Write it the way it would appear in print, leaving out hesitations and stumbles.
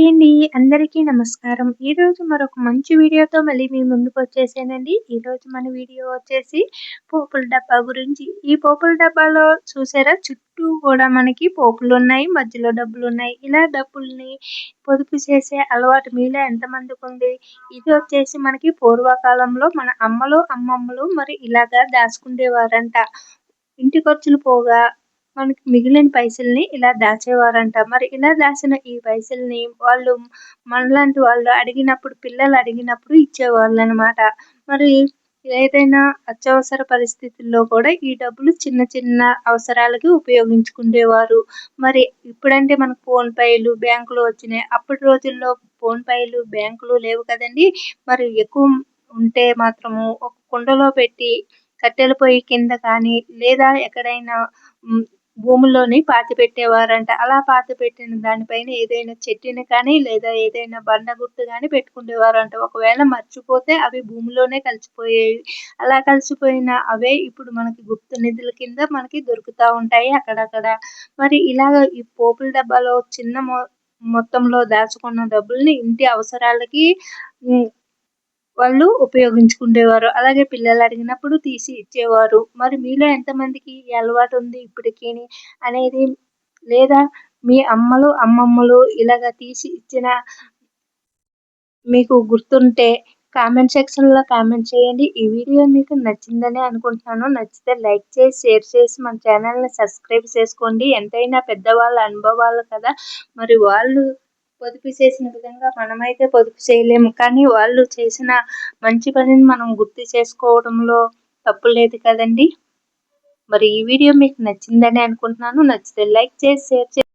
Hi అండి. అందరికీ నమస్కారం. ఈరోజు మరొక మంచి వీడియోతో మళ్ళీ మీ ముందుకొచ్చేసానండి. ఈరోజు మన వీడియో వచ్చేసి పోపుల డబ్బా గురించి. ఈ పోపుల డబ్బాలో చూసారా చుట్టూ కూడా మనకి పోపులున్నాయి. మధ్యలో డబ్బులున్నాయి. ఇలా డబ్బుల్ని పొదుపు చేసే అలవాటు మీలో ఎంతమందికుంది? ఇది వచ్చేసి మనకి పూర్వకాలంలో మన అమ్మలు, అమ్మమ్మలు మరి ఇలాగా దాచుకునేవారంట. ఇంటి ఖర్చులు పోగా మనకి మిగిలిన పైసల్ని ఇలా దాచేవారంట. మరి ఇలా దాచిన ఈ పైసల్ని వాళ్ళు మనలాంటి వాళ్ళు అడిగినప్పుడు పిల్లలు అడిగినప్పుడు ఇచ్చేవాళ్ళనమాట. మరి ఏదైనా అత్యవసర పరిస్థితుల్లో కూడా ఈ డబ్బులు చిన్న చిన్న అవసరాలకి ఉపయోగించుకునేవారు. మరి ఇప్పుడంటే మనకు ఫోన్‌పేలు, బ్యాంకులు వచ్చినాయి. అప్పటి రోజుల్లో ఫోన్‌పేలు, బ్యాంకులు లేవు కదండీ! మరి ఎక్కువ ఉంటే మాత్రము ఒక కుండలో పెట్టి కట్టెల పొయ్యి కింద కానీ లేదా ఎక్కడైనా భూమిలోని పాతిపెట్టేవారంట. అలా పాతిపెట్టిన దానిపైన ఏదైనా చెట్టుని కానీ లేదా ఏదైనా బండ గుర్తు గాని పెట్టుకునేవారంట. ఒకవేళ మర్చిపోతే అవి భూమిలోనే కలిసిపోయేవి. అలా కలిసిపోయిన అవే ఇప్పుడు మనకి గుప్త నిధుల కింద మనకి దొరుకుతా ఉంటాయి అక్కడక్కడ. మరి ఇలాగ ఈ పోపుల డబ్బాలో చిన్న మొత్తంలో దాచుకున్న డబ్బుల్ని ఇంటి అవసరాలకి వాళ్ళు ఉపయోగించుకునేవారు. అలాగే పిల్లలు అడిగినప్పుడు తీసి ఇచ్చేవారు. మరి మీలో ఎంతమందికి ఈ అలవాటు ఉంది ఇప్పటికిని అనేది, లేదా మీ అమ్మలు, అమ్మమ్మలు ఇలాగ తీసి ఇచ్చిన మీకు గుర్తుంటే కామెంట్ సెక్షన్‌లో కామెంట్ చేయండి. ఈ వీడియో మీకు నచ్చిందనే అనుకుంటున్నాను. నచ్చితే లైక్ చేసి, షేర్ చేసి మన ఛానల్‌ని సబ్స్క్రైబ్ చేసుకోండి. ఎంతైనా పెద్దవాళ్ళ అనుభవాలు కదా! మరి వాళ్ళు పొదుపు చేసిన విధంగా మనమైతే పొదుపు చేయలేము. కానీ వాళ్ళు చేసిన మంచి పనిని మనం గుర్తు చేసుకోవడంలో తప్పు లేదు కదండీ! మరి ఈ వీడియో మీకు నచ్చిందనే అనుకుంటున్నాను. నచ్చితే లైక్ చేసి, షేర్ చేసి